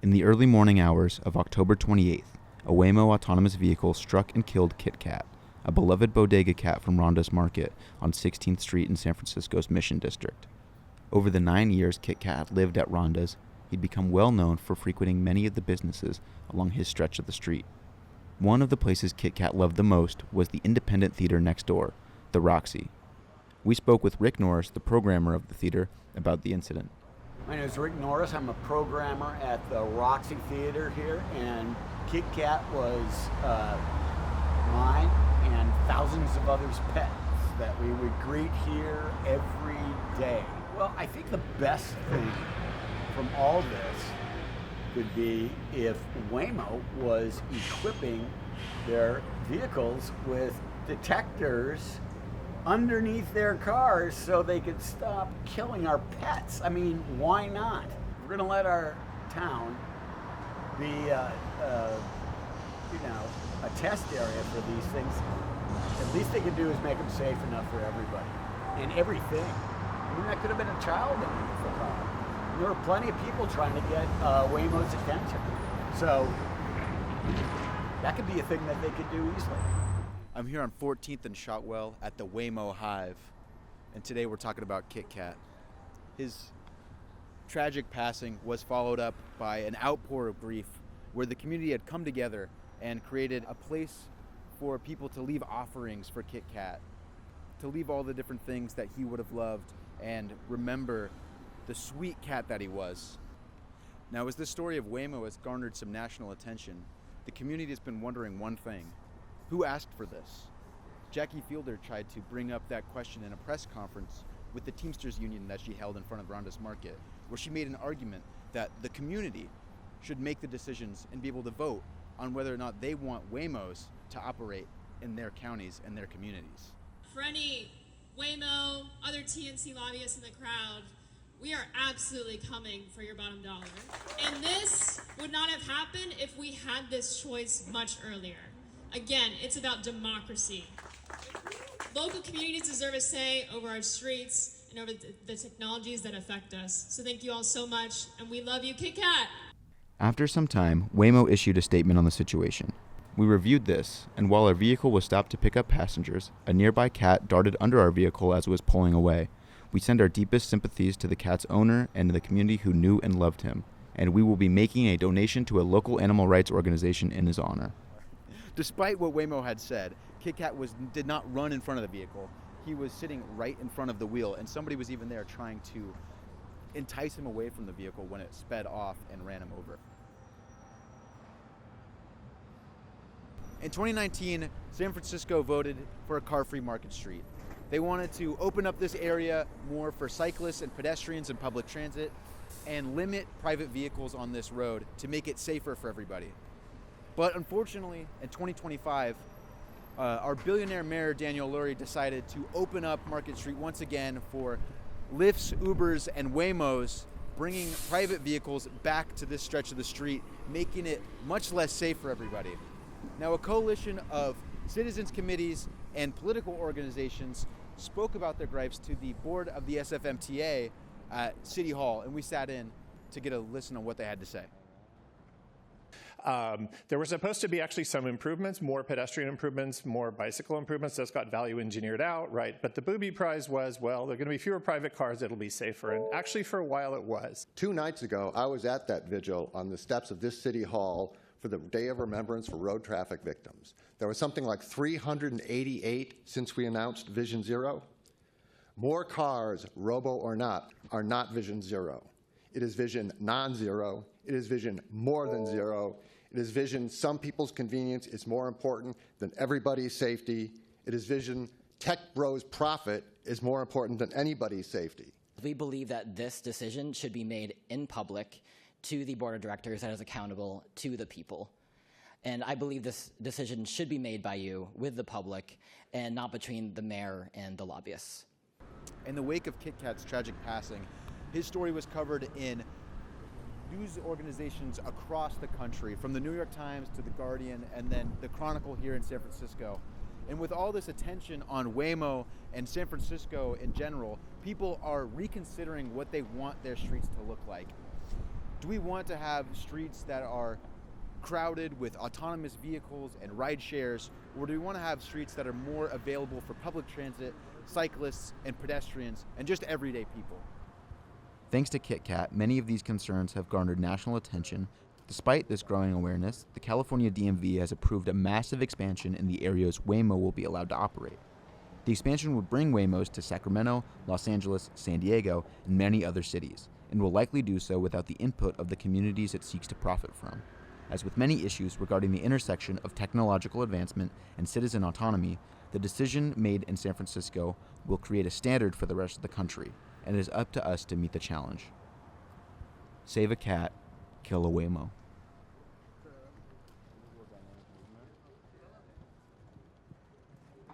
In the early morning hours of October 28th, a Waymo autonomous vehicle struck and killed Kit Kat, a beloved bodega cat from Ronda's Market on 16th Street in San Francisco's Mission District. Over the 9 years Kit Kat lived at Ronda's, he'd become well known for frequenting many of the businesses along his stretch of the street. One of the places Kit Kat loved the most was the independent theater next door, the Roxy. We spoke with Rick Norris, the programmer of the theater, about the incident. My name is Rick Norris. I'm a programmer at the Roxy Theater here, and Kit Kat was mine and thousands of others' pets that we would greet here every day. Well, I think the best thing from all this would be if Waymo was equipping their vehicles with detectors underneath their cars so they could stop killing our pets. I mean, why not? We're going to let our town be, a test area for these things. At least they could do is make them safe enough for everybody and everything. I mean, that could have been a child underneath the car. And there were plenty of people trying to get Waymo's attention. So that could be a thing that they could do easily. I'm here on 14th and Shotwell at the Waymo Hive, and today we're talking about Kit Kat. His tragic passing was followed up by an outpour of grief where the community had come together and created a place for people to leave offerings for Kit Kat, to leave all the different things that he would have loved and remember the sweet cat that he was. Now, as this story of Waymo has garnered some national attention, the community has been wondering one thing. Who asked for this? Jackie Fielder tried to bring up that question in a press conference with the Teamsters Union that she held in front of Ronda's Market, where she made an argument that the community should make the decisions and be able to vote on whether or not they want Waymos to operate in their counties and their communities. For any Waymo, other TNC lobbyists in the crowd, we are absolutely coming for your bottom dollar. And this would not have happened if we had this choice much earlier. Again, it's about democracy. Local communities deserve a say over our streets and over the technologies that affect us. So thank you all so much, and we love you, Kit Kat. After some time, Waymo issued a statement on the situation. We reviewed this, and while our vehicle was stopped to pick up passengers, a nearby cat darted under our vehicle as it was pulling away. We send our deepest sympathies to the cat's owner and to the community who knew and loved him, and we will be making a donation to a local animal rights organization in his honor. Despite what Waymo had said, Kit Kat did not run in front of the vehicle. He was sitting right in front of the wheel, and somebody was even there trying to entice him away from the vehicle when it sped off and ran him over. In 2019, San Francisco voted for a car-free Market Street. They wanted to open up this area more for cyclists and pedestrians and public transit and limit private vehicles on this road to make it safer for everybody. But unfortunately, in 2025, our billionaire mayor, Daniel Lurie, decided to open up Market Street once again for Lyfts, Ubers, and Waymos, bringing private vehicles back to this stretch of the street, making it much less safe for everybody. Now, a coalition of citizens committees and political organizations spoke about their gripes to the board of the SFMTA at City Hall, and we sat in to get a listen on what they had to say. There were supposed to be actually some improvements, more pedestrian improvements, more bicycle improvements. Those got value engineered out, right? But the Boobie Prize was, well, there are going to be fewer private cars, it'll be safer. And actually, for a while, it was. 2 nights ago, I was at that vigil on the steps of this city hall for the Day of Remembrance for road traffic victims. There was something like 388 since we announced Vision Zero. More cars, robo or not, are not Vision Zero. It is vision non-zero. It is vision more than zero. It is vision some people's convenience is more important than everybody's safety. It is vision tech bros' profit is more important than anybody's safety. We believe that this decision should be made in public to the board of directors that is accountable to the people. And I believe this decision should be made by you with the public and not between the mayor and the lobbyists. In the wake of Kit Kat's tragic passing, his story was covered in news organizations across the country, from the New York Times to the Guardian and then the Chronicle here in San Francisco. And with all this attention on Waymo and San Francisco in general, people are reconsidering what they want their streets to look like. Do we want to have streets that are crowded with autonomous vehicles and ride shares, or do we want to have streets that are more available for public transit, cyclists, and pedestrians, and just everyday people? Thanks to KitKat, many of these concerns have garnered national attention. Despite this growing awareness, the California DMV has approved a massive expansion in the areas Waymo will be allowed to operate. The expansion would bring Waymos to Sacramento, Los Angeles, San Diego, and many other cities, and will likely do so without the input of the communities it seeks to profit from. As with many issues regarding the intersection of technological advancement and citizen autonomy, the decision made in San Francisco will create a standard for the rest of the country, and it is up to us to meet the challenge. Save a cat, kill a Waymo.